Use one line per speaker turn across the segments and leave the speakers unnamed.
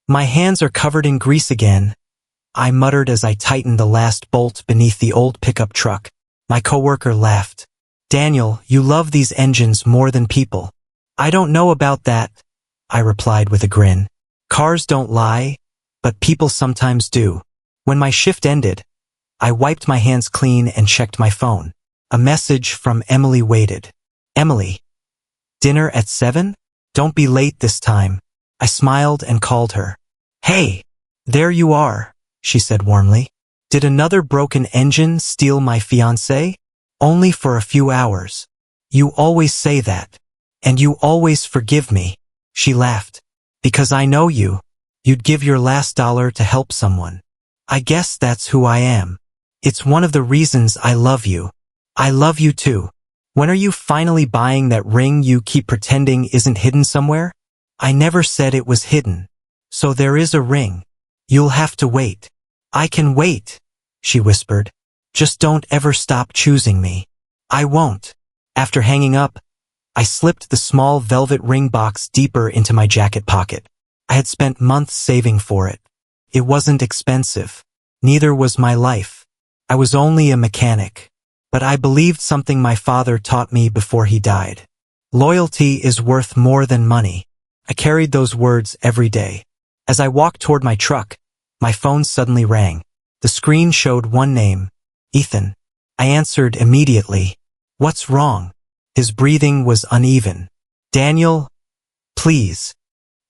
My hands are covered in grease again, I muttered as I tightened the last bolt beneath the old pickup truck. My coworker laughed. Daniel, you love these engines more than people. I don't know about that, I replied with a grin. Cars don't lie, but people sometimes do. When my shift ended, I wiped my hands clean and checked my phone. A message from Emily waited. Emily, dinner at 7? Don't be late this time. I smiled and called her. Hey, there you are, she said warmly. Did another broken engine steal my fiancé? Only for a few hours. You always say that. And you always forgive me, she laughed. Because I know you. You'd give your last dollar to help someone. I guess that's who I am. It's one of the reasons I love you. I love you too. When are you finally buying that ring you keep pretending isn't hidden somewhere? I never said it was hidden. So there is a ring. You'll have to wait. I can wait, she whispered. Just don't ever stop choosing me. I won't. After hanging up, I slipped the small velvet ring box deeper into my jacket pocket. I had spent months saving for it. It wasn't expensive. Neither was my life. I was only a mechanic. But I believed something my father taught me before he died. Loyalty is worth more than money. I carried those words every day. As I walked toward my truck, my phone suddenly rang. The screen showed one name, Ethan. I answered immediately. What's wrong? His breathing was uneven. Daniel, please.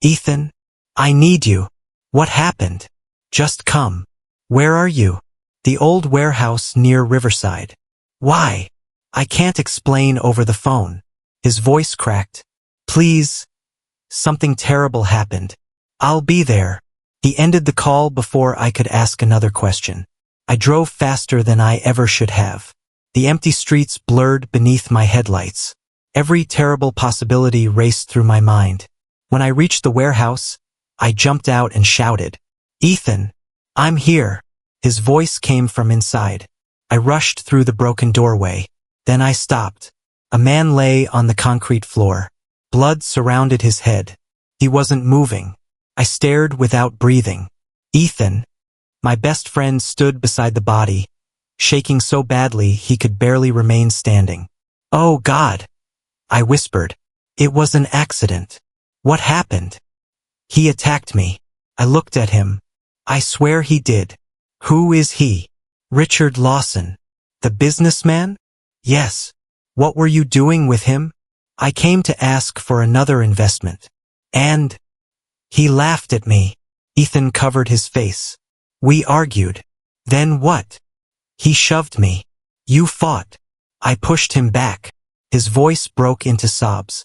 Ethan, I need you. What happened? Just come. Where are you? The old warehouse near Riverside. Why? I can't explain over the phone. His voice cracked. Please. Something terrible happened. I'll be there. He ended the call before I could ask another question. I drove faster than I ever should have. The empty streets blurred beneath my headlights. Every terrible possibility raced through my mind. When I reached the warehouse, I jumped out and shouted, Ethan, I'm here. His voice came from inside. I rushed through the broken doorway. Then I stopped. A man lay on the concrete floor. Blood surrounded his head. He wasn't moving. I stared without breathing. Ethan, my best friend, stood beside the body, shaking so badly he could barely remain standing. Oh God, I whispered. It was an accident. What happened? He attacked me. I looked at him. I swear he did. Who is he? Richard Lawson. The businessman? Yes. What were you doing with him? I came to ask for another investment. And he laughed at me. Ethan covered his face. We argued. Then what? He shoved me. You fought. I pushed him back. His voice broke into sobs.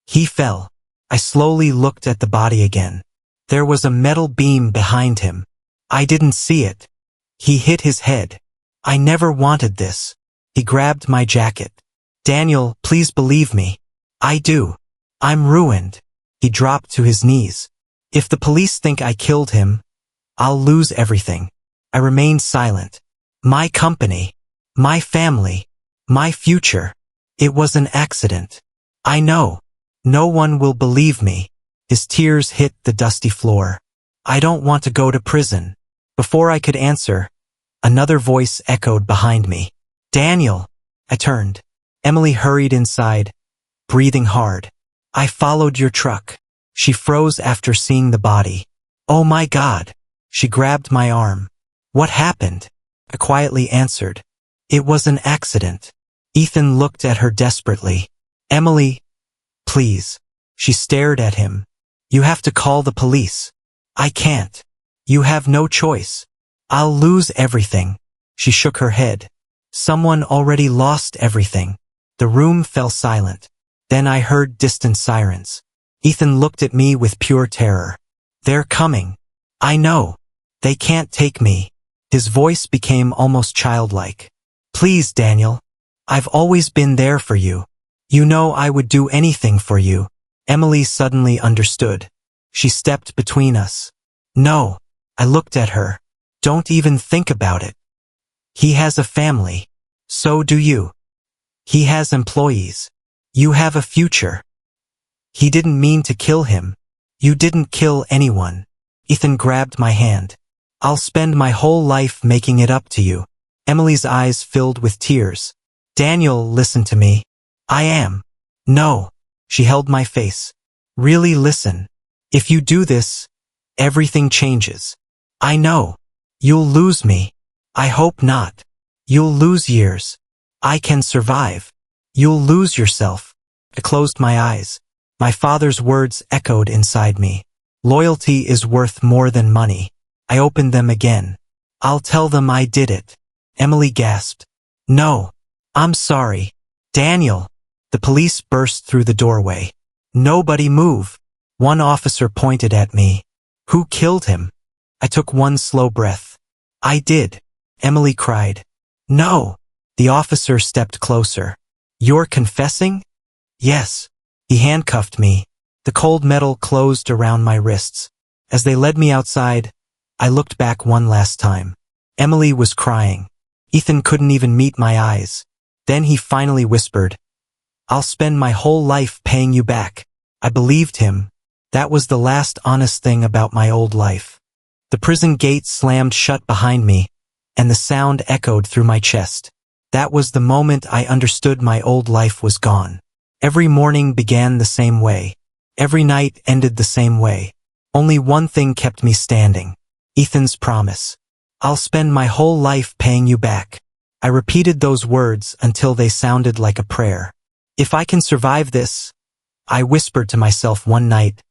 He fell. I slowly looked at the body again. There was a metal beam behind him. I didn't see it. He hit his head. I never wanted this. He grabbed my jacket. Daniel, please believe me. I do. I'm ruined. He dropped to his knees. If the police think I killed him, I'll lose everything. I remained silent. My company, my family, my future. It was an accident. I know. No one will believe me. His tears hit the dusty floor. I don't want to go to prison. Before I could answer, another voice echoed behind me. Daniel! I turned. Emily hurried inside, breathing hard. I followed your truck. She froze after seeing the body. Oh my God! She grabbed my arm. What happened? I quietly answered. It was an accident. Ethan looked at her desperately. Emily, please. She stared at him. You have to call the police. I can't. You have no choice. I'll lose everything. She shook her head. Someone already lost everything. The room fell silent. Then I heard distant sirens. Ethan looked at me with pure terror. They're coming. I know. They can't take me. His voice became almost childlike. Please, Daniel. I've always been there for you. You know I would do anything for you. Emily suddenly understood. She stepped between us. No. I looked at her. Don't even think about it. He has a family. So do you. He has employees. You have a future. He didn't mean to kill him. You didn't kill anyone. Ethan grabbed my hand. I'll spend my whole life making it up to you. Emily's eyes filled with tears. Daniel, listen to me. I am. No. She held my face. Really listen. If you do this, everything changes. I know. You'll lose me. I hope not. You'll lose years. I can survive. You'll lose yourself. I closed my eyes. My father's words echoed inside me. Loyalty is worth more than money. I opened them again. I'll tell them I did it. Emily gasped. No. I'm sorry. Daniel. The police burst through the doorway. Nobody move. One officer pointed at me. Who killed him? I took one slow breath. I did. Emily cried. No. The officer stepped closer. You're confessing? Yes. He handcuffed me. The cold metal closed around my wrists. As they led me outside, I looked back one last time. Emily was crying. Ethan couldn't even meet my eyes. Then he finally whispered, I'll spend my whole life paying you back. I believed him. That was the last honest thing about my old life. The prison gate slammed shut behind me, and the sound echoed through my chest. That was the moment I understood my old life was gone. Every morning began the same way. Every night ended the same way. Only one thing kept me standing. Ethan's promise. I'll spend my whole life paying you back. I repeated those words until they sounded like a prayer. If I can survive this, I whispered to myself one night,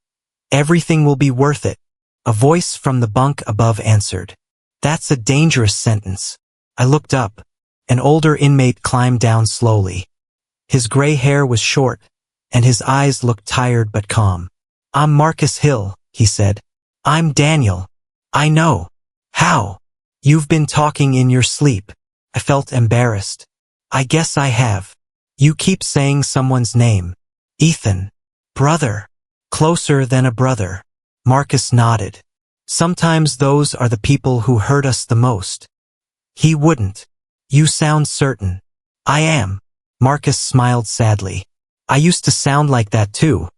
everything will be worth it. A voice from the bunk above answered. That's a dangerous sentence. I looked up. An older inmate climbed down slowly. His gray hair was short, and his eyes looked tired but calm. I'm Marcus Hill, he said. I'm Daniel. I know. How? You've been talking in your sleep. I felt embarrassed. I guess I have. You keep saying someone's name. Ethan. Brother. Closer than a brother. Marcus nodded. Sometimes those are the people who hurt us the most. He wouldn't. You sound certain. I am. Marcus smiled sadly. I used to sound like that too.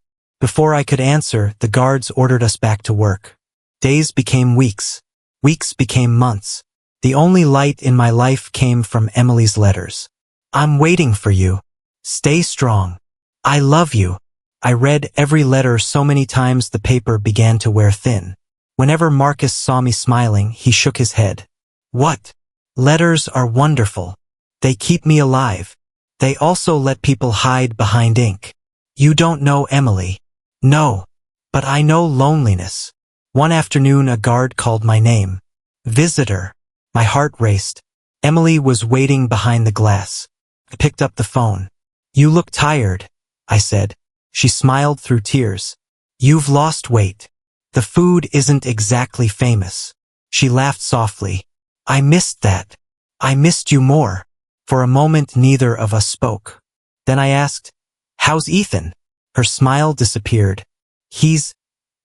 Before I could answer, the guards ordered us back to work. Days became weeks. Weeks became months. The only light in my life came from Emily's letters. I'm waiting for you. Stay strong. I love you. I read every letter so many times the paper began to wear thin. Whenever Marcus saw me smiling, he shook his head. What? Letters are wonderful. They keep me alive. They also let people hide behind ink. You don't know Emily. No. But I know loneliness. One afternoon a guard called my name. Visitor. My heart raced. Emily was waiting behind the glass. I picked up the phone. You look tired, I said. She smiled through tears. You've lost weight. The food isn't exactly famous. She laughed softly. I missed that. I missed you more. For a moment neither of us spoke. Then I asked, how's Ethan? Her smile disappeared. He's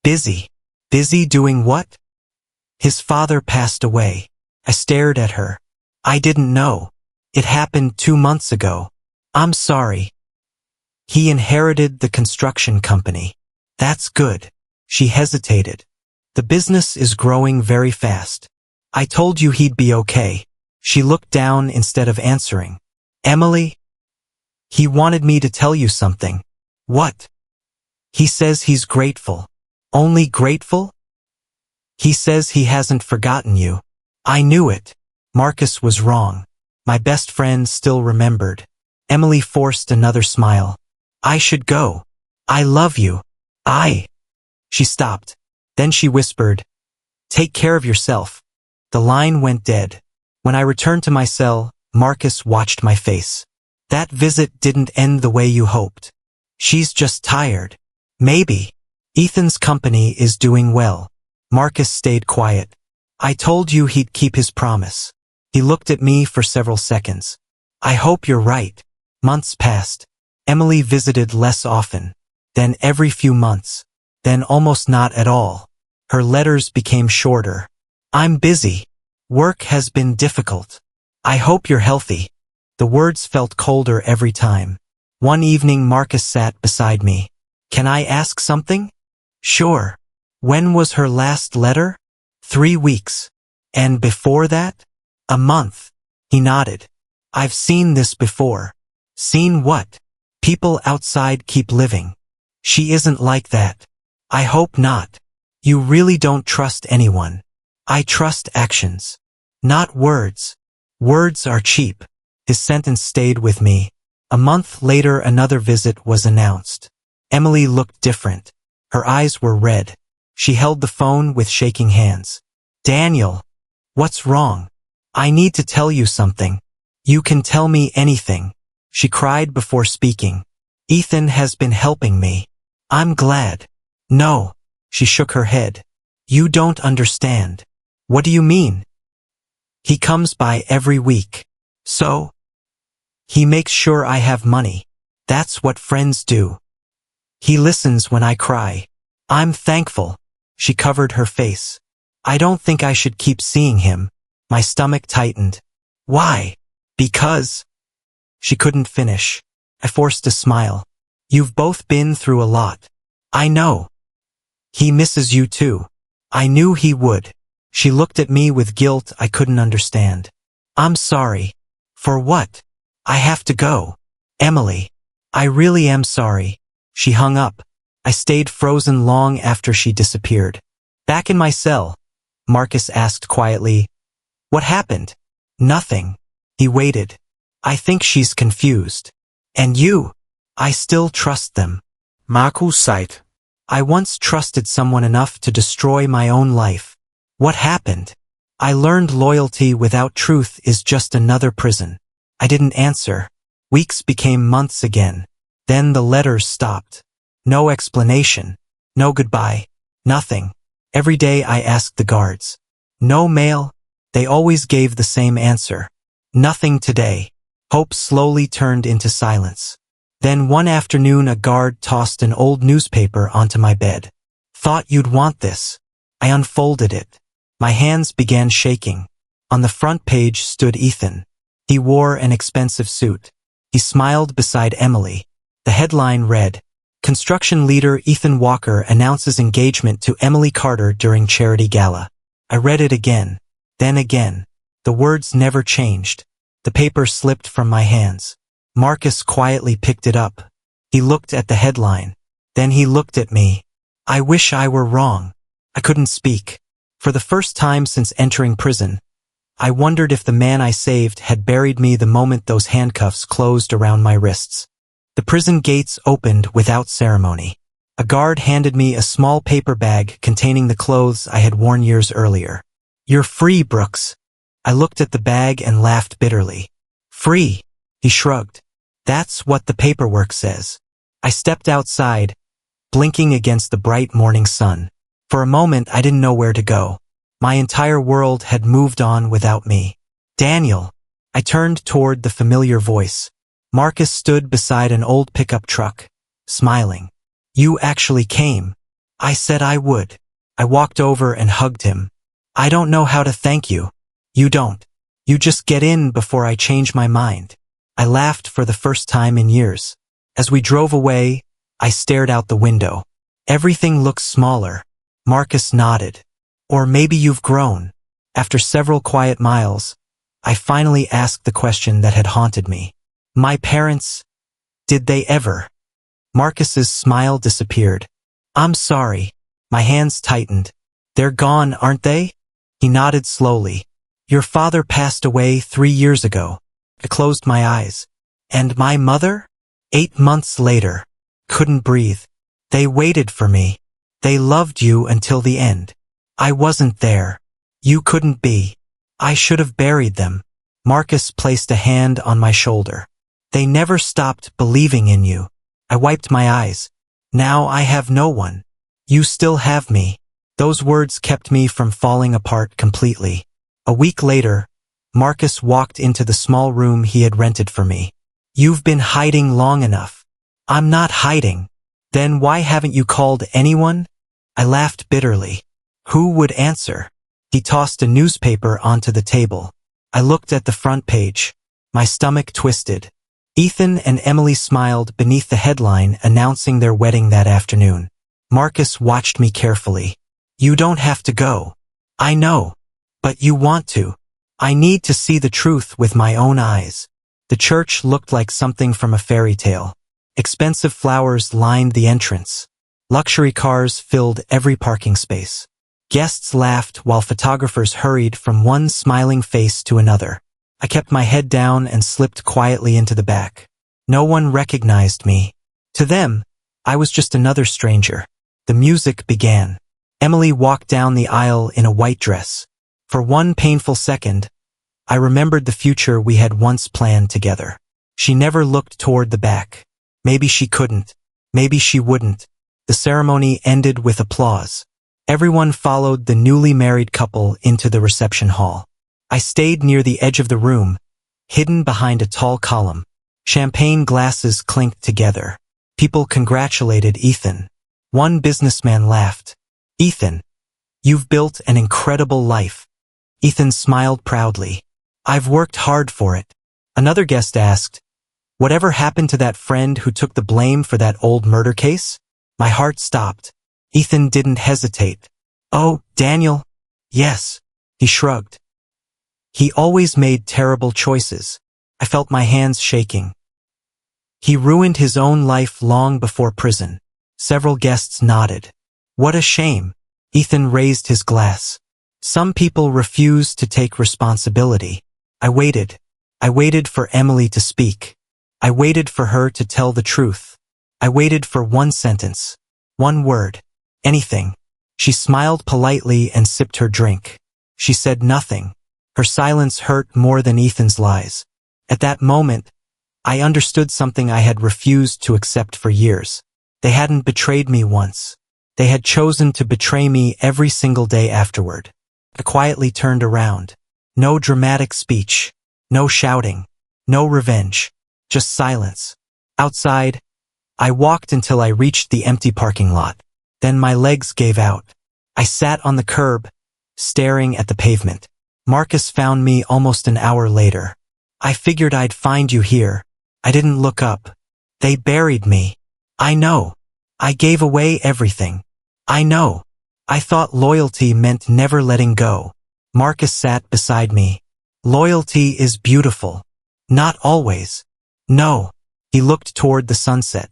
busy. Busy doing what? His father passed away. I stared at her. I didn't know. It happened 2 months ago. I'm sorry. He inherited the construction company. That's good. She hesitated. The business is growing very fast. I told you he'd be okay. She looked down instead of answering. Emily? He wanted me to tell you something. What? He says he's grateful. Only grateful? He says he hasn't forgotten you. I knew it. Marcus was wrong. My best friend still remembered. Emily forced another smile. I should go. I love you. She stopped. Then she whispered, take care of yourself. The line went dead. When I returned to my cell, Marcus watched my face. That visit didn't end the way you hoped. She's just tired. Maybe. Ethan's company is doing well. Marcus stayed quiet. I told you he'd keep his promise. He looked at me for several seconds. I hope you're right. Months passed. Emily visited less often. Then every few months. Then almost not at all. Her letters became shorter. I'm busy. Work has been difficult. I hope you're healthy. The words felt colder every time. One evening Marcus sat beside me. Can I ask something? Sure. When was her last letter? 3 weeks. And before that? A month. He nodded. I've seen this before. Seen what? People outside keep living. She isn't like that. I hope not. You really don't trust anyone. I trust actions. Not words. Words are cheap. His sentence stayed with me. A month later, another visit was announced. Emily looked different. Her eyes were red. She held the phone with shaking hands. Daniel, what's wrong? I need to tell you something. You can tell me anything. She cried before speaking. Ethan has been helping me. I'm glad. No. She shook her head. You don't understand. What do you mean? He comes by every week. So? He makes sure I have money. That's what friends do. He listens when I cry. I'm thankful. She covered her face. I don't think I should keep seeing him. My stomach tightened. Why? Because. She couldn't finish. I forced a smile. You've both been through a lot. I know. He misses you too. I knew he would. She looked at me with guilt I couldn't understand. I'm sorry. For what? I have to go. Emily. I really am sorry. She hung up. I stayed frozen long after she disappeared. Back in my cell, Marcus asked quietly, What happened? Nothing. He waited. I think she's confused. And you? I still trust them.
Marcus sighed.
I once trusted someone enough to destroy my own life. What happened? I learned loyalty without truth is just another prison. I didn't answer. Weeks became months again. Then the letters stopped. No explanation. No goodbye. Nothing. Every day I asked the guards. No mail. They always gave the same answer. Nothing today. Hope slowly turned into silence. Then one afternoon a guard tossed an old newspaper onto my bed. Thought you'd want this. I unfolded it. My hands began shaking. On the front page stood Ethan. He wore an expensive suit. He smiled beside Emily. The headline read, Construction leader Ethan Walker announces engagement to Emily Carter during charity gala. I read it again. Then again. The words never changed. The paper slipped from my hands. Marcus quietly picked it up. He looked at the headline. Then he looked at me. I wish I were wrong. I couldn't speak. For the first time since entering prison, I wondered if the man I saved had buried me the moment those handcuffs closed around my wrists. The prison gates opened without ceremony. A guard handed me a small paper bag containing the clothes I had worn years earlier. You're free, Brooks. I looked at the bag and laughed bitterly. Free, he shrugged. That's what the paperwork says. I stepped outside, blinking against the bright morning sun. For a moment I didn't know where to go. My entire world had moved on without me. Daniel. I turned toward the familiar voice. Marcus stood beside an old pickup truck, smiling. You actually came. I said I would. I walked over and hugged him. I don't know how to thank you. You don't. You just get in before I change my mind. I laughed for the first time in years. As we drove away, I stared out the window. Everything looks smaller. Marcus nodded. Or maybe you've grown. After several quiet miles, I finally asked the question that had haunted me. My parents, did they ever? Marcus's smile disappeared. I'm sorry. My hands tightened. They're gone, aren't they? He nodded slowly. Your father passed away 3 years ago. I closed my eyes. And my mother? 8 months later. Couldn't breathe. They waited for me. They loved you until the end. I wasn't there. You couldn't be. I should have buried them. Marcus placed a hand on my shoulder. They never stopped believing in you. I wiped my eyes. Now I have no one. You still have me. Those words kept me from falling apart completely. A week later, Marcus walked into the small room he had rented for me. You've been hiding long enough. I'm not hiding. Then why haven't you called anyone? I laughed bitterly. Who would answer? He tossed a newspaper onto the table. I looked at the front page. My stomach twisted. Ethan and Emily smiled beneath the headline announcing their wedding that afternoon. Marcus watched me carefully. You don't have to go. I know. But you want to. I need to see the truth with my own eyes. The church looked like something from a fairy tale. Expensive flowers lined the entrance. Luxury cars filled every parking space. Guests laughed while photographers hurried from one smiling face to another. I kept my head down and slipped quietly into the back. No one recognized me. To them, I was just another stranger. The music began. Emily walked down the aisle in a white dress. For one painful second, I remembered the future we had once planned together. She never looked toward the back. Maybe she couldn't. Maybe she wouldn't. The ceremony ended with applause. Everyone followed the newly married couple into the reception hall. I stayed near the edge of the room, hidden behind a tall column. Champagne glasses clinked together. People congratulated Ethan. One businessman laughed. Ethan, you've built an incredible life. Ethan smiled proudly. I've worked hard for it. Another guest asked, whatever happened to that friend who took the blame for that old murder case? My heart stopped. Ethan didn't hesitate. Oh, Daniel? Yes. He shrugged. He always made terrible choices. I felt my hands shaking. He ruined his own life long before prison. Several guests nodded. What a shame. Ethan raised his glass. Some people refused to take responsibility. I waited. I waited for Emily to speak. I waited for her to tell the truth. I waited for one sentence. One word. Anything. She smiled politely and sipped her drink. She said nothing. Her silence hurt more than Ethan's lies. At that moment, I understood something I had refused to accept for years. They hadn't betrayed me once. They had chosen to betray me every single day afterward. I quietly turned around. No dramatic speech. No shouting. No revenge. Just silence. Outside, I walked until I reached the empty parking lot. Then my legs gave out. I sat on the curb, staring at the pavement. Marcus found me almost an hour later. I figured I'd find you here. I didn't look up. They buried me. I know. I gave away everything. I know. I thought loyalty meant never letting go. Marcus sat beside me. Loyalty is beautiful. Not always. No. He looked toward the sunset.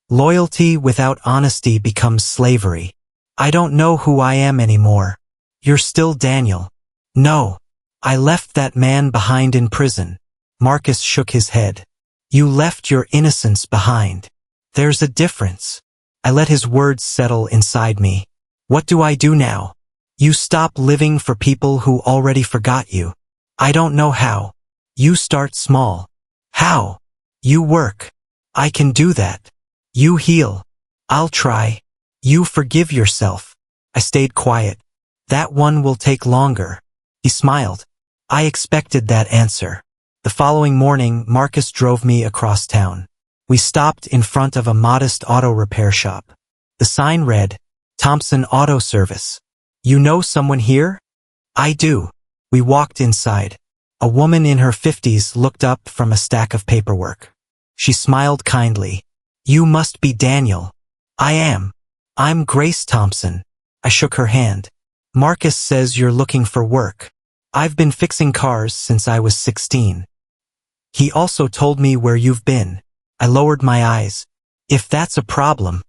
Loyalty without honesty becomes slavery. I don't know who I am anymore. You're still Daniel. No. I left that man behind in prison. Marcus shook his head. You left your innocence behind. There's a difference. I let his words settle inside me. What do I do now? You stop living for people who already forgot you. I don't know how. You start small. How? You work. I can do that. You heal. I'll try. You forgive yourself. I stayed quiet. That one will take longer. He smiled. I expected that answer. The following morning, Marcus drove me across town. We stopped in front of a modest auto repair shop. The sign read, Thompson Auto Service. You know someone here? I do. We walked inside. A woman in her 50s looked up from a stack of paperwork. She smiled kindly. You must be Daniel. I am. I'm Grace Thompson. I shook her hand. Marcus says you're looking for work. I've been fixing cars since I was 16. He also told me where you've been. I lowered my eyes. If that's a problem.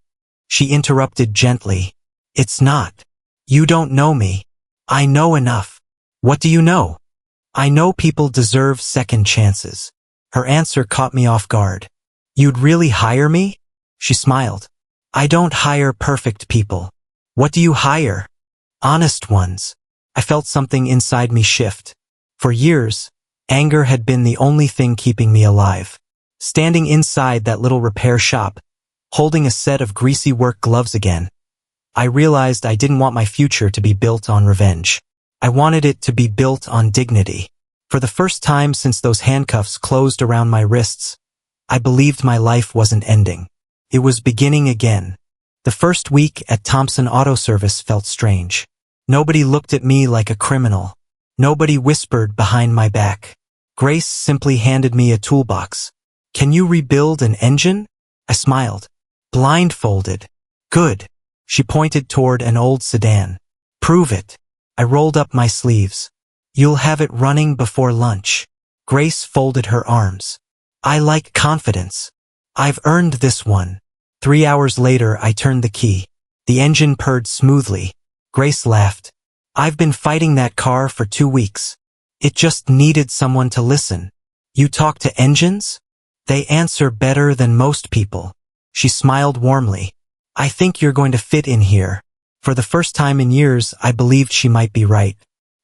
She interrupted gently. It's not. You don't know me. I know enough. What do you know? I know people deserve second chances. Her answer caught me off guard. You'd really hire me? She smiled. I don't hire perfect people. What do you hire? Honest ones. I felt something inside me shift. For years, anger had been the only thing keeping me alive. Standing inside that little repair shop, holding a set of greasy work gloves again, I realized I didn't want my future to be built on revenge. I wanted it to be built on dignity. For the first time since those handcuffs closed around my wrists, I believed my life wasn't ending. It was beginning again. The first week at Thompson Auto Service felt strange. Nobody looked at me like a criminal. Nobody whispered behind my back. Grace simply handed me a toolbox. Can you rebuild an engine? I smiled. Blindfolded. Good. She pointed toward an old sedan. Prove it. I rolled up my sleeves. You'll have it running before lunch. Grace folded her arms. I like confidence. I've earned this one. 3 hours later, I turned the key. The engine purred smoothly. Grace laughed. I've been fighting that car for 2 weeks. It just needed someone to listen. You talk to engines? They answer better than most people. She smiled warmly. I think you're going to fit in here. For the first time in years, I believed she might be right.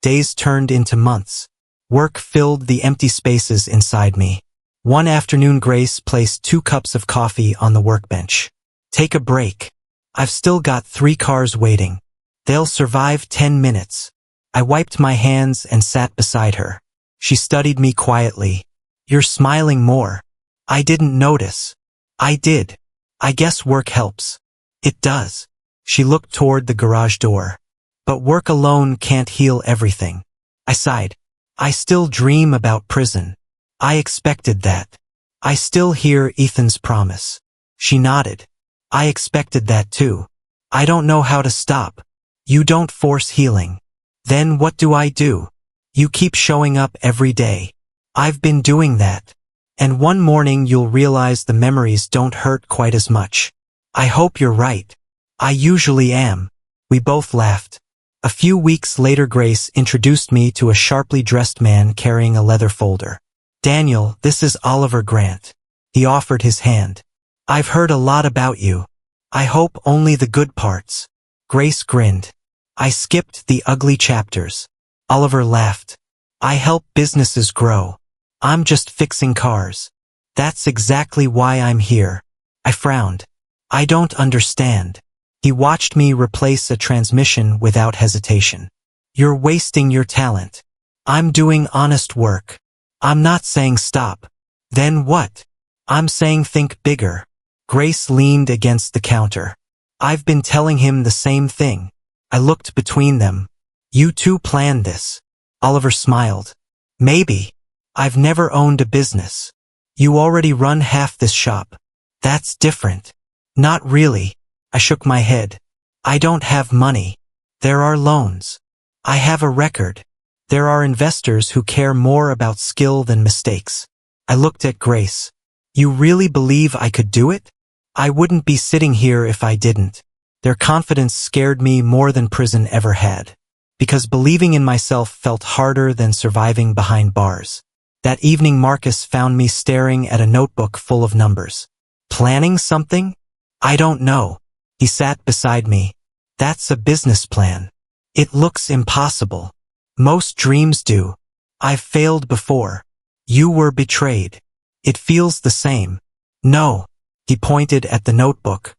Days turned into months. Work filled the empty spaces inside me. One afternoon, Grace placed 2 cups of coffee on the workbench. Take a break. I've still got 3 cars waiting. They'll survive 10 minutes. I wiped my hands and sat beside her. She studied me quietly. You're smiling more. I didn't notice. I did. I guess work helps. It does. She looked toward the garage door. But work alone can't heal everything. I sighed. I still dream about prison. I expected that. I still hear Ethan's promise. She nodded. I expected that too. I don't know how to stop. You don't force healing. Then what do? You keep showing up every day. I've been doing that. And one morning you'll realize the memories don't hurt quite as much. I hope you're right. I usually am. We both laughed. A few weeks later, Grace introduced me to a sharply dressed man carrying a leather folder. Daniel, this is Oliver Grant. He offered his hand. I've heard a lot about you. I hope only the good parts. Grace grinned. I skipped the ugly chapters. Oliver laughed. I help businesses grow. I'm just fixing cars. That's exactly why I'm here. I frowned. I don't understand. He watched me replace a transmission without hesitation. You're wasting your talent. I'm doing honest work. I'm not saying stop. Then what? I'm saying think bigger. Grace leaned against the counter. I've been telling him the same thing. I looked between them. You two planned this. Oliver smiled. Maybe. I've never owned a business. You already run half this shop. That's different. Not really. I shook my head. I don't have money. There are loans. I have a record. There are investors who care more about skill than mistakes. I looked at Grace. You really believe I could do it? I wouldn't be sitting here if I didn't. Their confidence scared me more than prison ever had. Because believing in myself felt harder than surviving behind bars. That evening, Marcus found me staring at a notebook full of numbers. Planning something? I don't know. He sat beside me. That's a business plan. It looks impossible. Most dreams do. I've failed before. You were betrayed. It feels the same. No. He pointed at the notebook.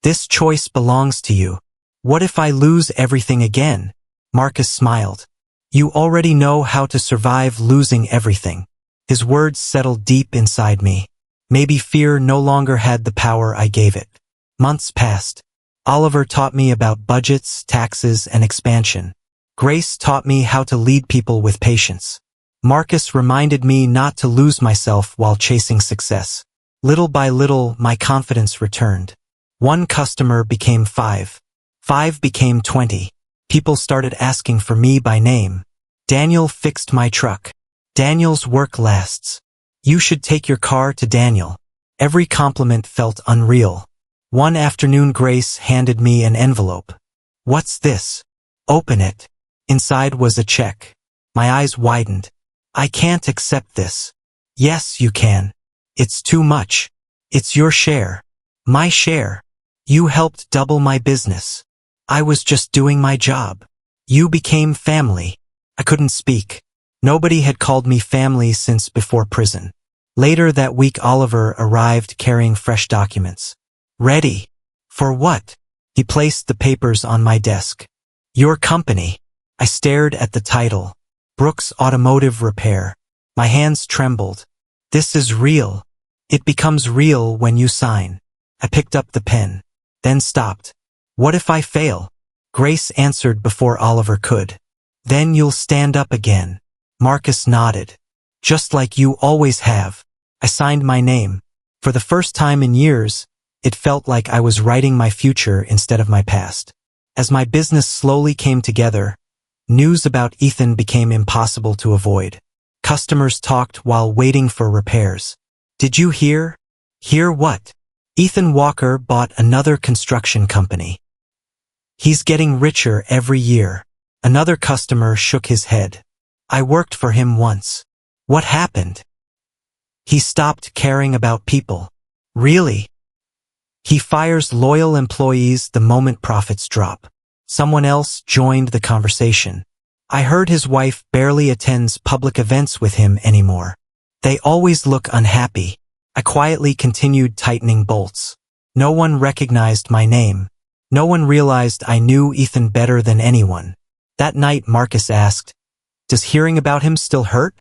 This choice belongs to you. What if I lose everything again? Marcus smiled. You already know how to survive losing everything. His words settled deep inside me. Maybe fear no longer had the power I gave it. Months passed. Oliver taught me about budgets, taxes, and expansion. Grace taught me how to lead people with patience. Marcus reminded me not to lose myself while chasing success. Little by little, my confidence returned. 1 customer became 5. 5 became 20. People started asking for me by name. Daniel fixed my truck. Daniel's work lasts. You should take your car to Daniel. Every compliment felt unreal. One afternoon, Grace handed me an envelope. What's this? Open it. Inside was a check. My eyes widened. I can't accept this. Yes, you can. It's too much. It's your share. My share. You helped double my business. I was just doing my job. You became family. I couldn't speak. Nobody had called me family since before prison. Later that week, Oliver arrived carrying fresh documents. Ready? For what? He placed the papers on my desk. Your company. I stared at the title. Brooks Automotive Repair. My hands trembled. This is real. It becomes real when you sign. I picked up the pen, then stopped. What if I fail? Grace answered before Oliver could. Then you'll stand up again. Marcus nodded. Just like you always have. I signed my name. For the first time in years, it felt like I was writing my future instead of my past. As my business slowly came together, news about Ethan became impossible to avoid. Customers talked while waiting for repairs. Did you hear? Hear what? Ethan Walker bought another construction company. He's getting richer every year. Another customer shook his head. I worked for him once. What happened? He stopped caring about people. Really? He fires loyal employees the moment profits drop. Someone else joined the conversation. I heard his wife barely attends public events with him anymore. They always look unhappy. I quietly continued tightening bolts. No one recognized my name. No one realized I knew Ethan better than anyone. That night Marcus asked, "Does hearing about him still hurt?"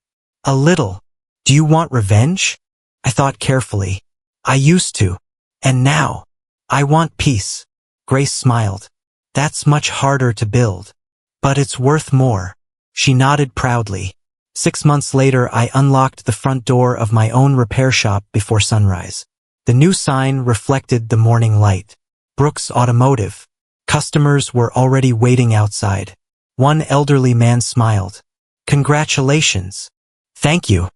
"A little. Do you want revenge?" I thought carefully. "I used to. And now, I want peace." Grace smiled. "That's much harder to build. But it's worth more." She nodded proudly. 6 months later, I unlocked the front door of my own repair shop before sunrise. The new sign reflected the morning light. Brooks Automotive. Customers were already waiting outside. One elderly man smiled. "Congratulations." "Thank you.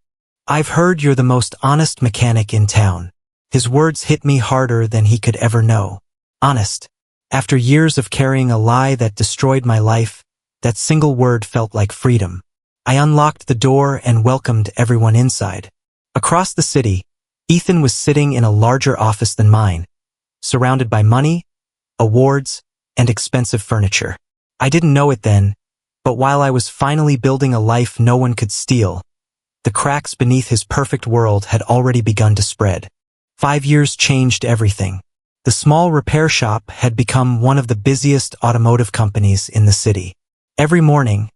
I've heard you're the most honest mechanic in town." His words hit me harder than he could ever know. Honest. After years of carrying a lie that destroyed my life, that single word felt like freedom. I unlocked the door and welcomed everyone inside. Across the city, Ethan was sitting in a larger office than mine, surrounded by money, awards, and expensive furniture. I didn't know it then, but while I was finally building a life no one could steal, the cracks beneath his perfect world had already begun to spread. 5 years changed everything. The small repair shop had become one of the busiest automotive companies in the city. Every morning,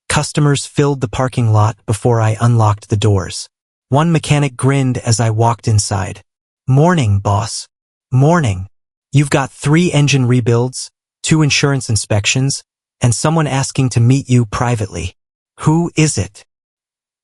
customers filled the parking lot before I unlocked the doors. One mechanic grinned as I walked inside. "Morning, boss." "Morning. You've got 3 engine rebuilds, 2 insurance inspections, and someone asking to meet you privately." "Who is it?"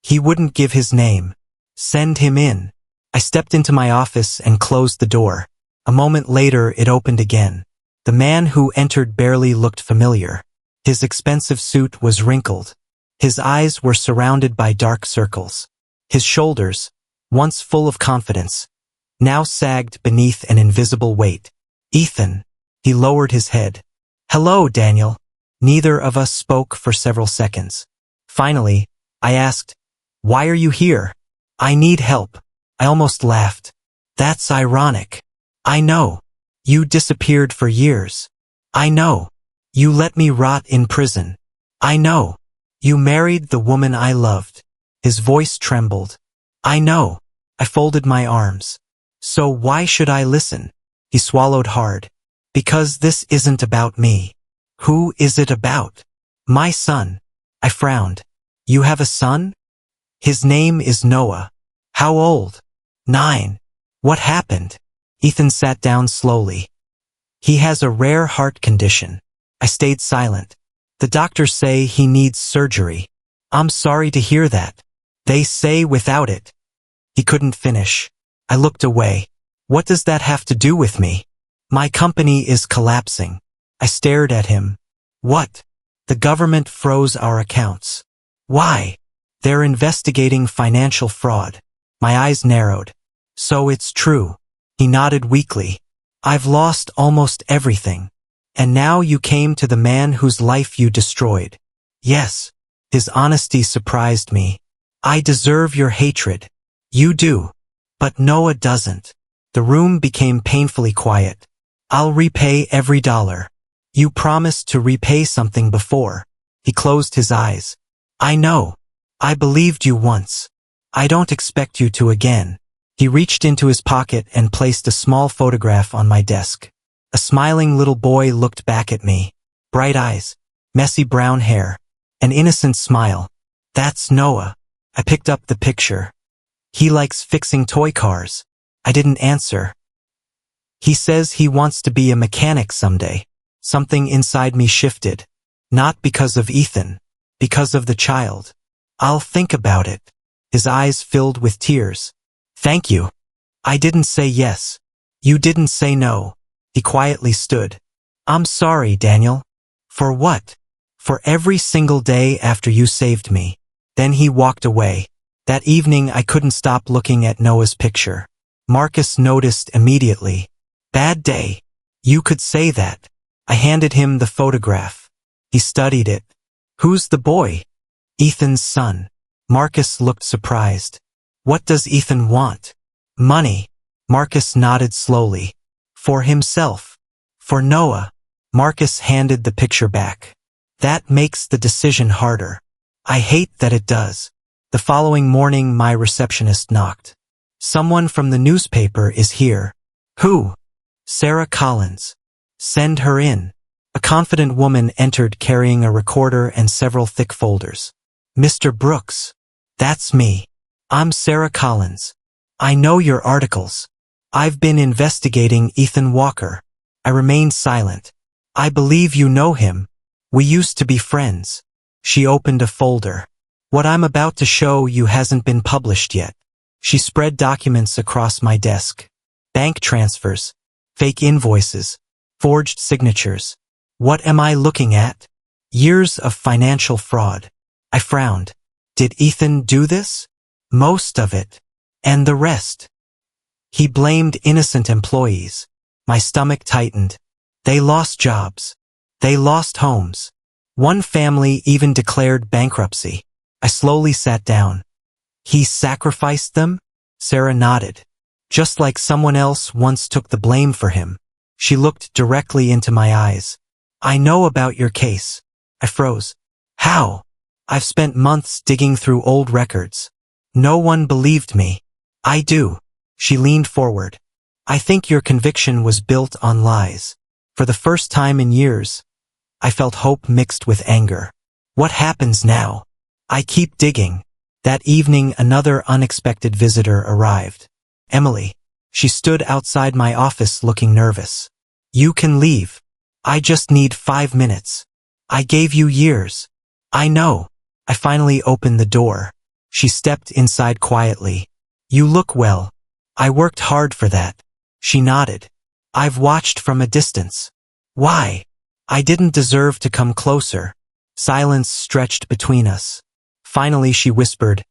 He wouldn't give his name. "Send him in." I stepped into my office and closed the door. A moment later, it opened again. The man who entered barely looked familiar. His expensive suit was wrinkled. His eyes were surrounded by dark circles. His shoulders, once full of confidence, now sagged beneath an invisible weight. "Ethan." He lowered his head. "Hello, Daniel." Neither of us spoke for several seconds. Finally, I asked, "Why are you here?" "I need help." I almost laughed. "That's ironic." "I know. You disappeared for years." "I know. You let me rot in prison." "I know. You married the woman I loved." His voice trembled. "I know." I folded my arms. "So why should I listen?" He swallowed hard. "Because this isn't about me." "Who is it about?" "My son." I frowned. "You have a son?" "His name is Noah." "How old?" 9. "What happened?" Ethan sat down slowly. "He has a rare heart condition." I stayed silent. "The doctors say he needs surgery." "I'm sorry to hear that." "They say without it." He couldn't finish. I looked away. "What does that have to do with me?" "My company is collapsing." I stared at him. "What?" "The government froze our accounts." "Why?" "They're investigating financial fraud." My eyes narrowed. "So it's true." He nodded weakly. "I've lost almost everything. And now you came to the man whose life you destroyed." "Yes." His honesty surprised me. "I deserve your hatred." "You do. But Noah doesn't." The room became painfully quiet. "I'll repay every dollar." "You promised to repay something before." He closed his eyes. "I know. I believed you once. I don't expect you to again." He reached into his pocket and placed a small photograph on my desk. A smiling little boy looked back at me. Bright eyes, messy brown hair, an innocent smile. "That's Noah." I picked up the picture. "He likes fixing toy cars." I didn't answer. "He says he wants to be a mechanic someday." Something inside me shifted. Not because of Ethan, because of the child. "I'll think about it." His eyes filled with tears. "Thank you." I didn't say yes. "You didn't say no." He quietly stood. "I'm sorry, Daniel." For what? For every single day after you saved me. Then he walked away. That evening I couldn't stop looking at Noah's picture. Marcus noticed immediately. Bad day. You could say that. I handed him the photograph. He studied it. Who's the boy? Ethan's son. Marcus looked surprised. What does Ethan want? Money. Marcus nodded slowly. For himself. For Noah. Marcus handed the picture back. That makes the decision harder. I hate that it does. The following morning my receptionist knocked. Someone from the newspaper is here. Who? Sarah Collins. Send her in. A confident woman entered carrying a recorder and several thick folders. Mr. Brooks. That's me. I'm Sarah Collins. I know your articles. I've been investigating Ethan Walker. I remained silent. I believe you know him. We used to be friends. She opened a folder. What I'm about to show you hasn't been published yet. She spread documents across my desk. Bank transfers. Fake invoices. Forged signatures. What am I looking at? Years of financial fraud. I frowned. Did Ethan do this? Most of it. And the rest. He blamed innocent employees. My stomach tightened. They lost jobs. They lost homes. One family even declared bankruptcy. I slowly sat down. He sacrificed them? Sarah nodded. Just like someone else once took the blame for him. She looked directly into my eyes. I know about your case. I froze. How? I've spent months digging through old records. No one believed me. I do. She leaned forward. I think your conviction was built on lies. For the first time in years, I felt hope mixed with anger. What happens now? I keep digging. That evening another unexpected visitor arrived. Emily. She stood outside my office looking nervous. You can leave. I just need 5 minutes. I gave you years. I know. I finally opened the door. She stepped inside quietly. You look well. I worked hard for that. She nodded. I've watched from a distance. Why? I didn't deserve to come closer. Silence stretched between us. Finally she whispered,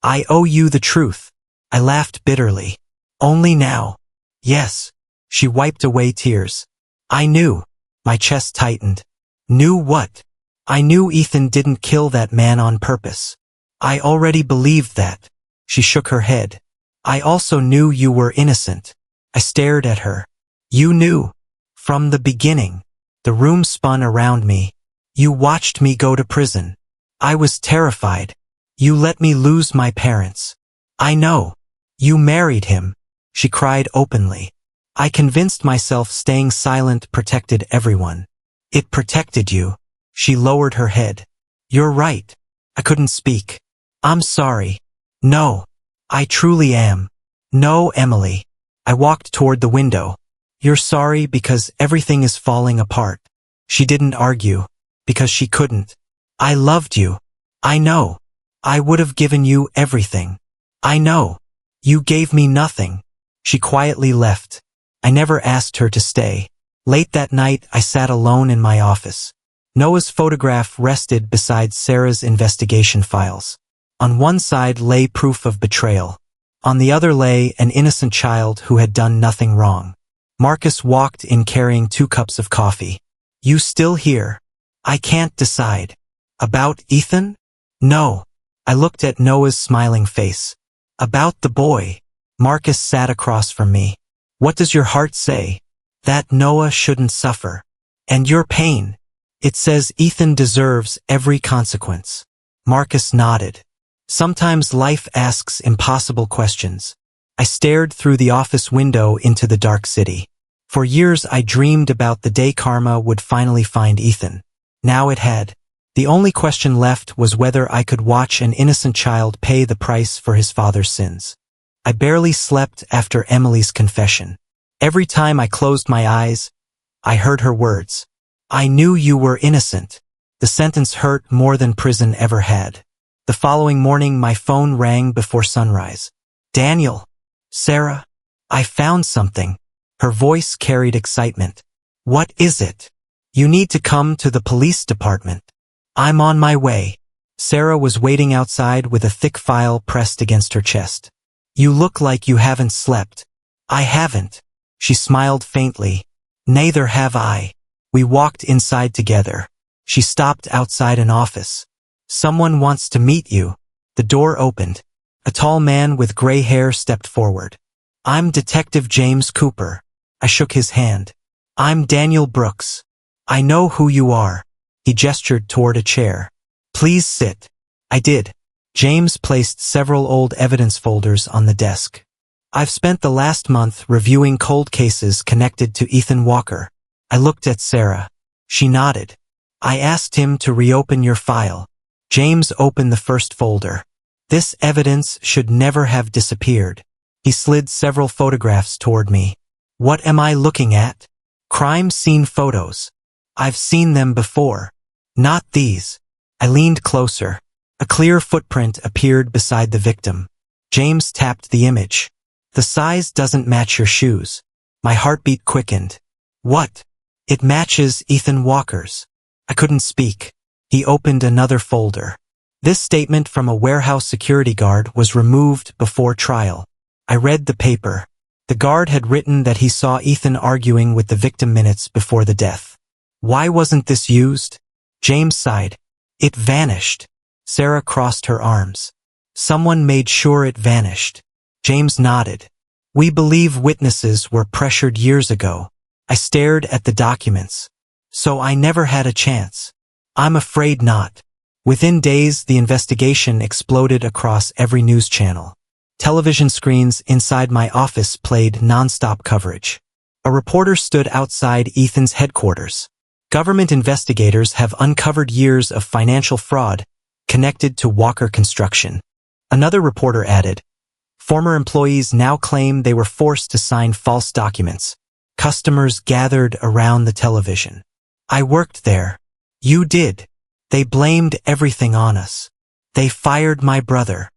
I owe you the truth. I laughed bitterly. Only now. Yes. She wiped away tears. I knew. My chest tightened. Knew what? I knew Ethan didn't kill that man on purpose. I already believed that. She shook her head. I also knew you were innocent. I stared at her. You knew. From the beginning. The room spun around me. You watched me go to prison. I was terrified. You let me lose my parents. I know. You married him. She cried openly. I convinced myself staying silent protected everyone. It protected you. She lowered her head. You're right. I couldn't speak. I'm sorry. No. I truly am. No, Emily. I walked toward the window. You're sorry because everything is falling apart. She didn't argue. Because she couldn't. I loved you. I know. I would have given you everything. I know. You gave me nothing. She quietly left. I never asked her to stay. Late that night, I sat alone in my office. Noah's photograph rested beside Sarah's investigation files. On one side lay proof of betrayal. On the other lay an innocent child who had done nothing wrong. Marcus walked in carrying 2 cups of coffee. You still here? I can't decide. About Ethan? No. I looked at Noah's smiling face. About the boy. Marcus sat across from me. What does your heart say? That Noah shouldn't suffer. And your pain? It says Ethan deserves every consequence. Marcus nodded. Sometimes life asks impossible questions. I stared through the office window into the dark city. For years I dreamed about the day karma would finally find Ethan. Now it had. The only question left was whether I could watch an innocent child pay the price for his father's sins. I barely slept after Emily's confession. Every time I closed my eyes, I heard her words. I knew you were innocent. The sentence hurt more than prison ever had. The following morning my phone rang before sunrise. Daniel. Sarah. I found something. Her voice carried excitement. What is it? You need to come to the police department. I'm on my way. Sarah was waiting outside with a thick file pressed against her chest. You look like you haven't slept. I haven't. She smiled faintly. Neither have I. We walked inside together. She stopped outside an office. Someone wants to meet you. The door opened. A tall man with gray hair stepped forward. I'm Detective James Cooper. I shook his hand. I'm Daniel Brooks. I know who you are. He gestured toward a chair. Please sit. I did. James placed several old evidence folders on the desk. I've spent the last month reviewing cold cases connected to Ethan Walker. I looked at Sarah. She nodded. I asked him to reopen your file. James opened the first folder. This evidence should never have disappeared. He slid several photographs toward me. What am I looking at? Crime scene photos. I've seen them before. Not these. I leaned closer. A clear footprint appeared beside the victim. James tapped the image. The size doesn't match your shoes. My heartbeat quickened. What? It matches Ethan Walker's. I couldn't speak. He opened another folder. This statement from a warehouse security guard was removed before trial. I read the paper. The guard had written that he saw Ethan arguing with the victim minutes before the death. Why wasn't this used? James sighed. It vanished. Sarah crossed her arms. Someone made sure it vanished. James nodded. We believe witnesses were pressured years ago. I stared at the documents. So I never had a chance. I'm afraid not. Within days, the investigation exploded across every news channel. Television screens inside my office played nonstop coverage. A reporter stood outside Ethan's headquarters. Government investigators have uncovered years of financial fraud connected to Walker Construction. Another reporter added, former employees now claim they were forced to sign false documents. Customers gathered around the television. I worked there. You did. They blamed everything on us. They fired my brother.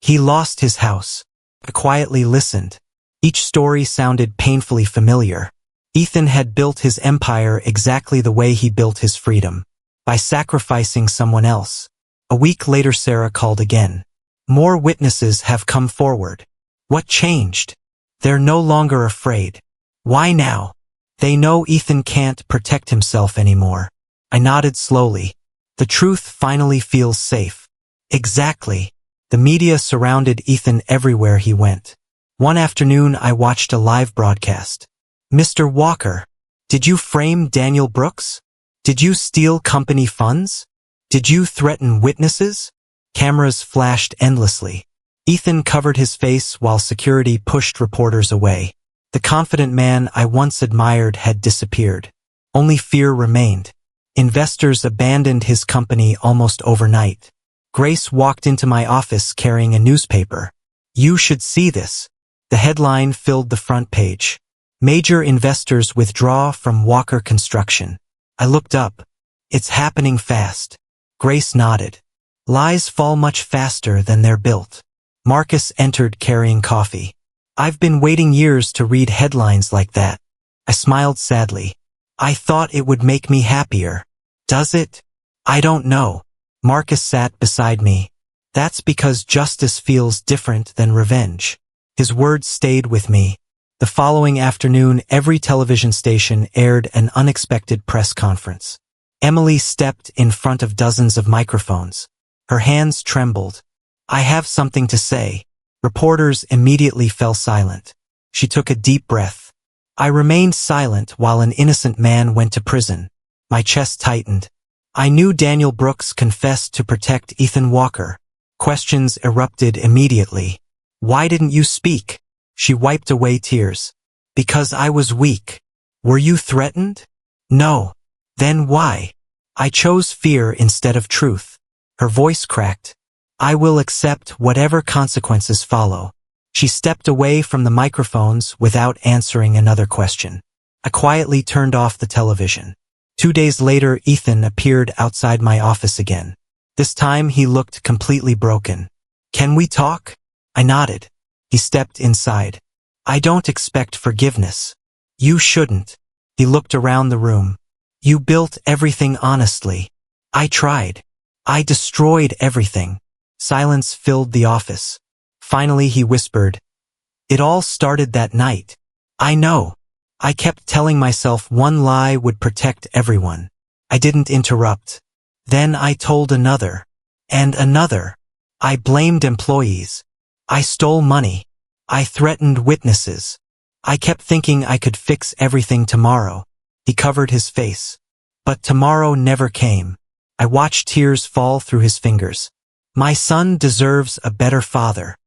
He lost his house. I quietly listened. Each story sounded painfully familiar. Ethan had built his empire exactly the way he built his freedom, by sacrificing someone else. A week later, Sarah called again. More witnesses have come forward. What changed? They're no longer afraid. Why now? They know Ethan can't protect himself anymore. I nodded slowly. The truth finally feels safe. Exactly. The media surrounded Ethan everywhere he went. One afternoon, I watched a live broadcast. Mr. Walker, did you frame Daniel Brooks? Did you steal company funds? Did you threaten witnesses? Cameras flashed endlessly. Ethan covered his face while security pushed reporters away. The confident man I once admired had disappeared. Only fear remained. Investors abandoned his company almost overnight. Grace walked into my office carrying a newspaper. You should see this. The headline filled the front page. Major investors withdraw from Walker Construction. I looked up. It's happening fast. Grace nodded. Lies fall much faster than they're built. Marcus entered carrying coffee. I've been waiting years to read headlines like that. I smiled sadly. I thought it would make me happier. Does it? I don't know. Marcus sat beside me. That's because justice feels different than revenge. His words stayed with me. The following afternoon, every television station aired an unexpected press conference. Emily stepped in front of dozens of microphones. Her hands trembled. I have something to say. Reporters immediately fell silent. She took a deep breath. I remained silent while an innocent man went to prison. My chest tightened. I knew Daniel Brooks confessed to protect Ethan Walker. Questions erupted immediately. Why didn't you speak? She wiped away tears. Because I was weak. Were you threatened? No. Then why? I chose fear instead of truth. Her voice cracked. I will accept whatever consequences follow. She stepped away from the microphones without answering another question. I quietly turned off the television. 2 days later, Ethan appeared outside my office again. This time he looked completely broken. Can we talk? I nodded. He stepped inside. I don't expect forgiveness. You shouldn't. He looked around the room. You built everything honestly. I tried. I destroyed everything. Silence filled the office. Finally he whispered, "It all started that night. I know. I kept telling myself one lie would protect everyone. I didn't interrupt. Then I told another. And another. I blamed employees. I stole money. I threatened witnesses. I kept thinking I could fix everything tomorrow." He covered his face. But tomorrow never came. I watched tears fall through his fingers. "My son deserves a better father."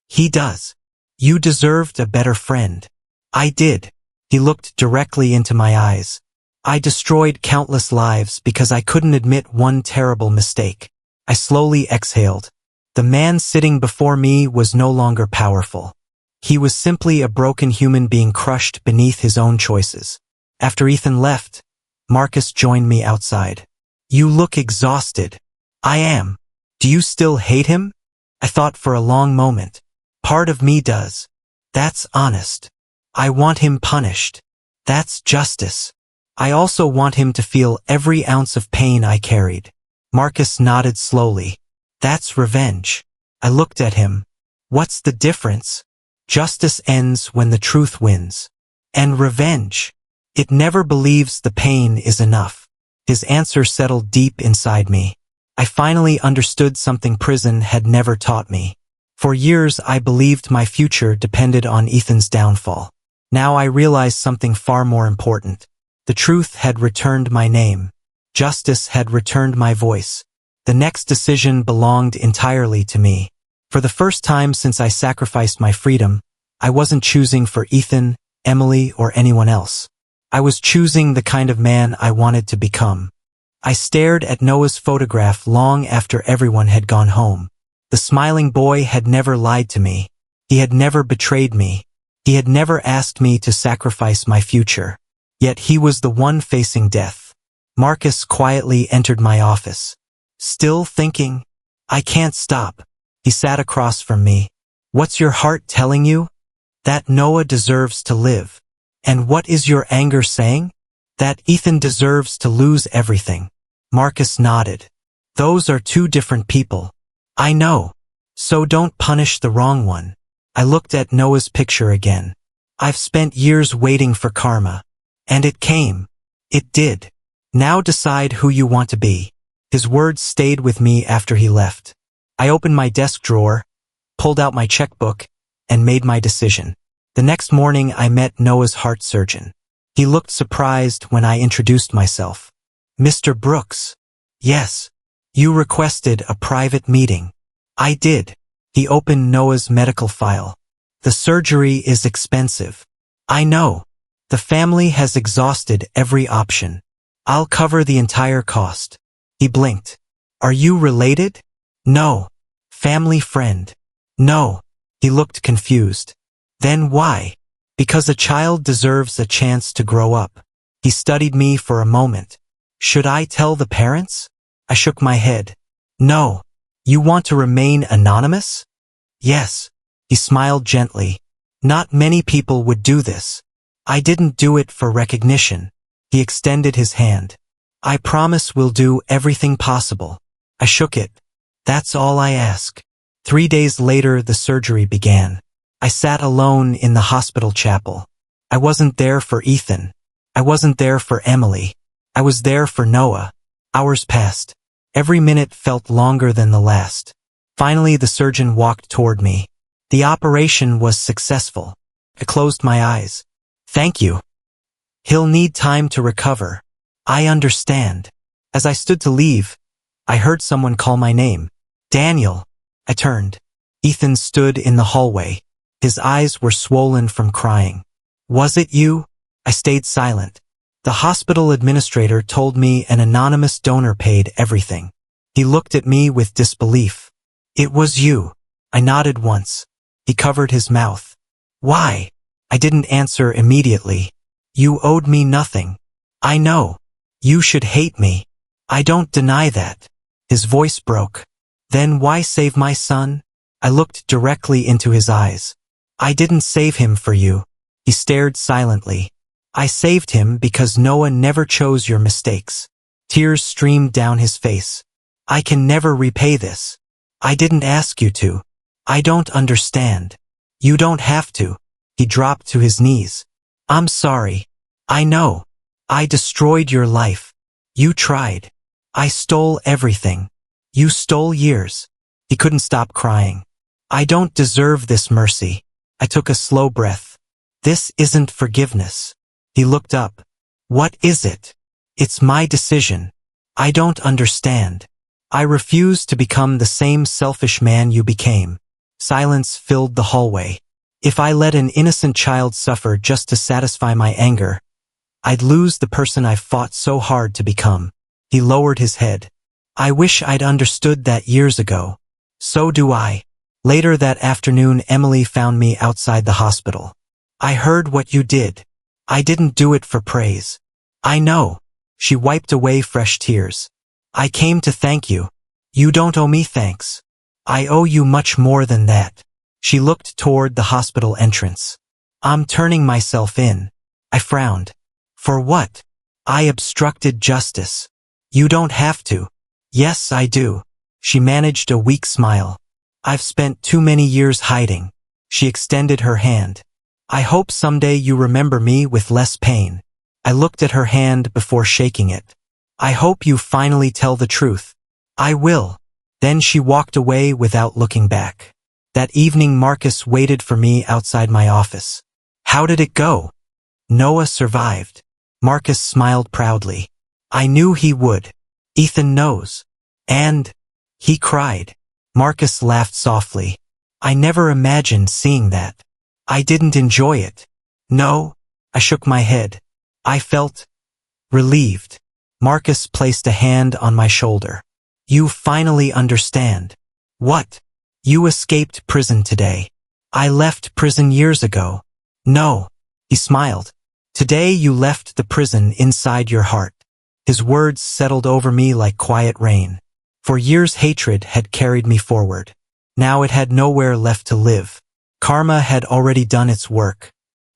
"He does. You deserved a better friend." "I did." He looked directly into my eyes. "I destroyed countless lives because I couldn't admit one terrible mistake." I slowly exhaled. The man sitting before me was no longer powerful. He was simply a broken human being crushed beneath his own choices. After Ethan left, Marcus joined me outside. "You look exhausted." "I am." "Do you still hate him?" I thought for a long moment. "Part of me does." "That's honest." "I want him punished." "That's justice." "I also want him to feel every ounce of pain I carried." Marcus nodded slowly. "That's revenge." I looked at him. "What's the difference?" "Justice ends when the truth wins. And revenge, it never believes the pain is enough." His answer settled deep inside me. I finally understood something prison had never taught me. For years I believed my future depended on Ethan's downfall. Now I realized something far more important. The truth had returned my name. Justice had returned my voice. The next decision belonged entirely to me. For the first time since I sacrificed my freedom, I wasn't choosing for Ethan, Emily, or anyone else. I was choosing the kind of man I wanted to become. I stared at Noah's photograph long after everyone had gone home. The smiling boy had never lied to me. He had never betrayed me. He had never asked me to sacrifice my future. Yet he was the one facing death. Marcus quietly entered my office. "Still thinking?" "I can't stop." He sat across from me. "What's your heart telling you?" "That Noah deserves to live." "And what is your anger saying?" "That Ethan deserves to lose everything." Marcus nodded. "Those are two different people." "I know. So don't punish the wrong one." I looked at Noah's picture again. "I've spent years waiting for karma. And it came. It did. Now decide who you want to be." His words stayed with me after he left. I opened my desk drawer, pulled out my checkbook, and made my decision. The next morning I met Noah's heart surgeon. He looked surprised when I introduced myself. "Mr. Brooks." "Yes. You requested a private meeting." "I did." He opened Noah's medical file. "The surgery is expensive." "I know. The family has exhausted every option." "I'll cover the entire cost." He blinked. "Are you related?" "No." "Family friend?" "No." He looked confused. "Then why?" "Because a child deserves a chance to grow up." He studied me for a moment. "Should I tell the parents?" I shook my head. "No." "You want to remain anonymous?" "Yes." He smiled gently. "Not many people would do this." "I didn't do it for recognition." He extended his hand. "I promise we'll do everything possible." I shook it. "That's all I ask." 3 days later, the surgery began. I sat alone in the hospital chapel. I wasn't there for Ethan. I wasn't there for Emily. I was there for Noah. Hours passed. Every minute felt longer than the last. Finally, the surgeon walked toward me. The operation was successful. I closed my eyes. "Thank you." "He'll need time to recover." "I understand." As I stood to leave, I heard someone call my name. "Daniel." I turned. Ethan stood in the hallway. His eyes were swollen from crying. "Was it you?" I stayed silent. The hospital administrator told me an anonymous donor paid everything. He looked at me with disbelief. "It was you." I nodded once. He covered his mouth. "Why?" I didn't answer immediately. "You owed me nothing." "I know. You should hate me." "I don't deny that." His voice broke. "Then why save my son?" I looked directly into his eyes. "I didn't save him for you." He stared silently. I saved him because Noah never chose your mistakes. Tears streamed down his face. I can never repay this. I didn't ask you to. I don't understand. You don't have to. He dropped to his knees. I'm sorry. I know. I destroyed your life. You tried. I stole everything. You stole years. He couldn't stop crying. I don't deserve this mercy. I took a slow breath. This isn't forgiveness. He looked up. What is it? It's my decision. I don't understand. I refuse to become the same selfish man you became. Silence filled the hallway. If I let an innocent child suffer just to satisfy my anger, I'd lose the person I've fought so hard to become. He lowered his head. I wish I'd understood that years ago. So do I. Later that afternoon, Emily found me outside the hospital. I heard what you did. I didn't do it for praise. I know. She wiped away fresh tears. I came to thank you. You don't owe me thanks. I owe you much more than that. She looked toward the hospital entrance. I'm turning myself in. I frowned. For what? I obstructed justice. You don't have to. Yes, I do. She managed a weak smile. I've spent too many years hiding. She extended her hand. I hope someday you remember me with less pain. I looked at her hand before shaking it. I hope you finally tell the truth. I will. Then she walked away without looking back. That evening Marcus waited for me outside my office. How did it go? Noah survived. Marcus smiled proudly. I knew he would. Ethan knows. And he cried. Marcus laughed softly. I never imagined seeing that. I didn't enjoy it. No, I shook my head. I felt relieved. Marcus placed a hand on my shoulder. You finally understand. What? You escaped prison today. I left prison years ago. No. He smiled. Today you left the prison inside your heart. His words settled over me like quiet rain. For years hatred had carried me forward. Now it had nowhere left to live. Karma had already done its work.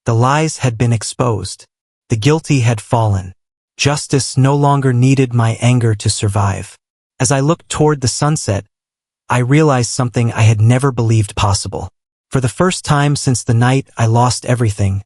The lies had been exposed. The guilty had fallen. Justice no longer needed my anger to survive. As I looked toward the sunset, I realized something I had never believed possible. For the first time since the night I lost everything,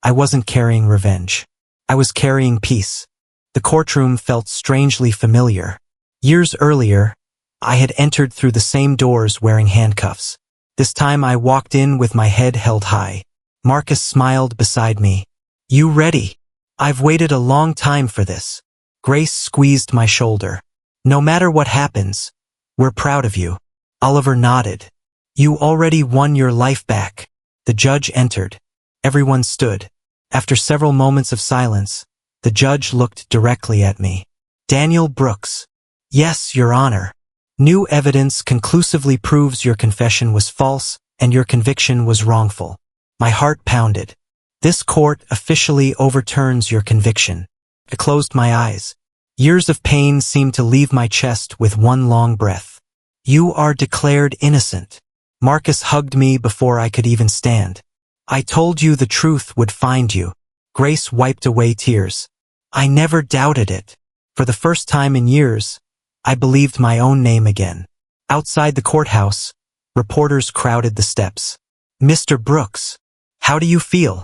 I wasn't carrying revenge. I was carrying peace. The courtroom felt strangely familiar. Years earlier, I had entered through the same doors wearing handcuffs. This time I walked in with my head held high. Marcus smiled beside me. You ready? I've waited a long time for this. Grace squeezed my shoulder. No matter what happens, we're proud of you. Oliver nodded. You already won your life back. The judge entered. Everyone stood. After several moments of silence, the judge looked directly at me. Daniel Brooks. Yes, Your Honor. New evidence conclusively proves your confession was false and your conviction was wrongful. My heart pounded. This court officially overturns your conviction. I closed my eyes. Years of pain seemed to leave my chest with one long breath. You are declared innocent. Marcus hugged me before I could even stand. I told you the truth would find you. Grace wiped away tears. I never doubted it. For the first time in years, I believed my own name again. Outside the courthouse, reporters crowded the steps. Mr. Brooks, how do you feel?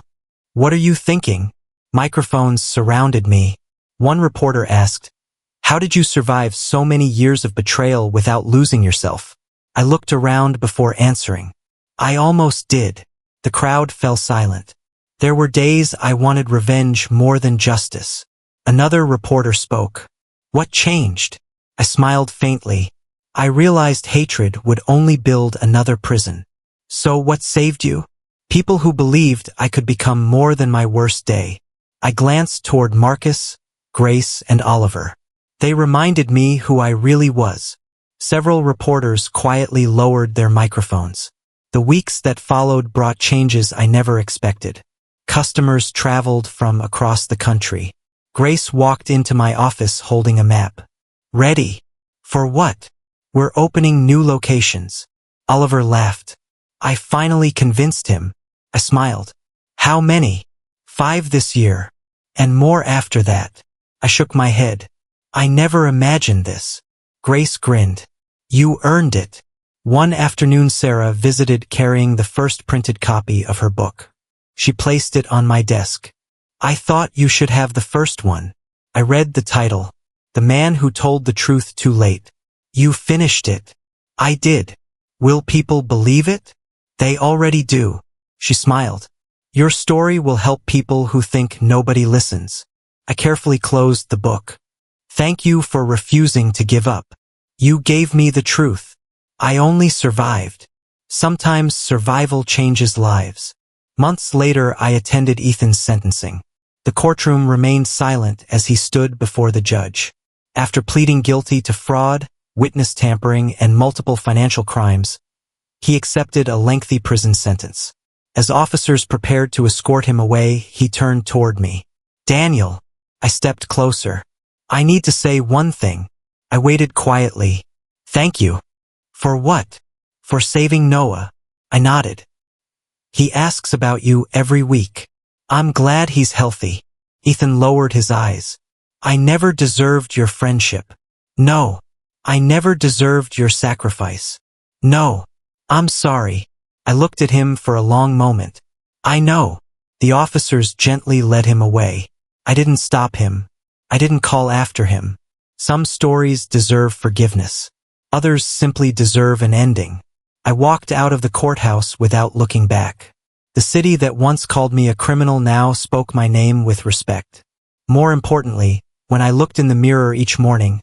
What are you thinking? Microphones surrounded me. One reporter asked, how did you survive so many years of betrayal without losing yourself? I looked around before answering. I almost did. The crowd fell silent. There were days I wanted revenge more than justice. Another reporter spoke. What changed? I smiled faintly. I realized hatred would only build another prison. So what saved you? People who believed I could become more than my worst day. I glanced toward Marcus, Grace, and Oliver. They reminded me who I really was. Several reporters quietly lowered their microphones. The weeks that followed brought changes I never expected. Customers traveled from across the country. Grace walked into my office holding a map. Ready? For what? We're opening new locations. Oliver laughed. I finally convinced him. I smiled. How many? 5 this year. And more after that. I shook my head. I never imagined this. Grace grinned. You earned it. One afternoon Sarah visited carrying the first printed copy of her book. She placed it on my desk. I thought you should have the first one. I read the title. The Man Who Told the Truth Too Late. You finished it. I did. Will people believe it? They already do. She smiled. Your story will help people who think nobody listens. I carefully closed the book. Thank you for refusing to give up. You gave me the truth. I only survived. Sometimes survival changes lives. Months later, I attended Ethan's sentencing. The courtroom remained silent as he stood before the judge. After pleading guilty to fraud, witness tampering, and multiple financial crimes, he accepted a lengthy prison sentence. As officers prepared to escort him away, he turned toward me. Daniel. I stepped closer. I need to say one thing. I waited quietly. Thank you. For what? For saving Noah. I nodded. He asks about you every week. I'm glad he's healthy. Ethan lowered his eyes. I never deserved your friendship. No. I never deserved your sacrifice. No. I'm sorry. I looked at him for a long moment. I know. The officers gently led him away. I didn't stop him. I didn't call after him. Some stories deserve forgiveness. Others simply deserve an ending. I walked out of the courthouse without looking back. The city that once called me a criminal now spoke my name with respect. More importantly, when I looked in the mirror each morning,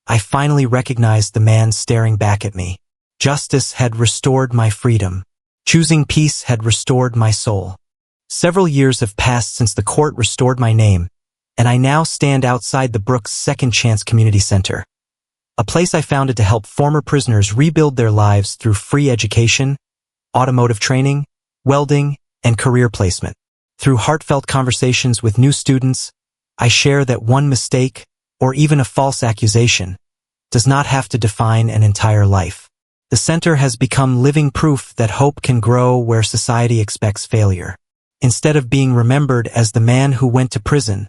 I finally recognized the man staring back at me. Justice had restored my freedom. Choosing peace had restored my soul. Several years have passed since the court restored my name, and I now stand outside the Brooks Second Chance Community Center, a place I founded to help former prisoners rebuild their lives through free education, automotive training, welding, and career placement. Through heartfelt conversations with new students, I share that one mistake, or even a false accusation, does not have to define an entire life. The center has become living proof that hope can grow where society expects failure. Instead of being remembered as the man who went to prison,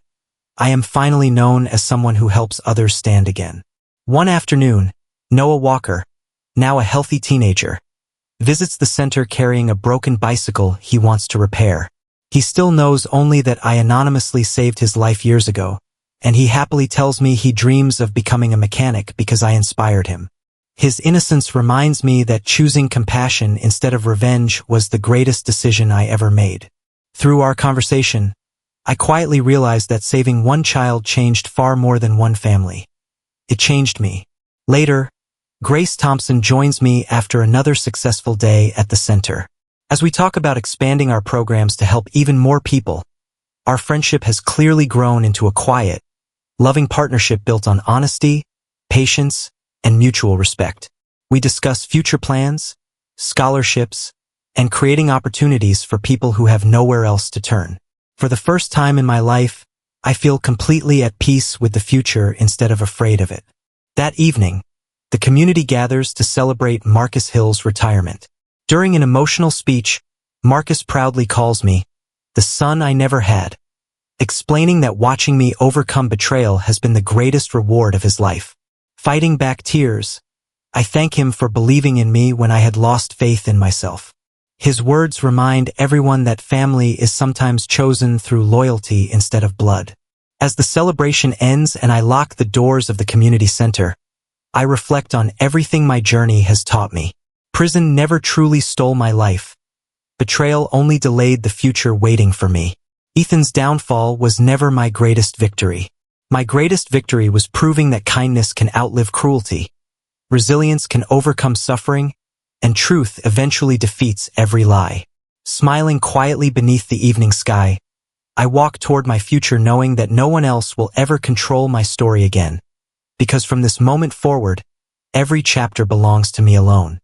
I am finally known as someone who helps others stand again. One afternoon, Noah Walker, now a healthy teenager, visits the center carrying a broken bicycle he wants to repair. He still knows only that I anonymously saved his life years ago, and he happily tells me he dreams of becoming a mechanic because I inspired him. His innocence reminds me that choosing compassion instead of revenge was the greatest decision I ever made. Through our conversation, I quietly realized that saving one child changed far more than one family. It changed me. Later, Grace Thompson joins me after another successful day at the center. As we talk about expanding our programs to help even more people, our friendship has clearly grown into a quiet, loving partnership built on honesty, patience, and mutual respect. We discuss future plans, scholarships, and creating opportunities for people who have nowhere else to turn. For the first time in my life, I feel completely at peace with the future instead of afraid of it. That evening, the community gathers to celebrate Marcus Hill's retirement. During an emotional speech, Marcus proudly calls me the son I never had, explaining that watching me overcome betrayal has been the greatest reward of his life. Fighting back tears, I thank him for believing in me when I had lost faith in myself. His words remind everyone that family is sometimes chosen through loyalty instead of blood. As the celebration ends and I lock the doors of the community center, I reflect on everything my journey has taught me. Prison never truly stole my life. Betrayal only delayed the future waiting for me. Ethan's downfall was never my greatest victory. My greatest victory was proving that kindness can outlive cruelty, resilience can overcome suffering, and truth eventually defeats every lie. Smiling quietly beneath the evening sky, I walk toward my future knowing that no one else will ever control my story again, because from this moment forward, every chapter belongs to me alone.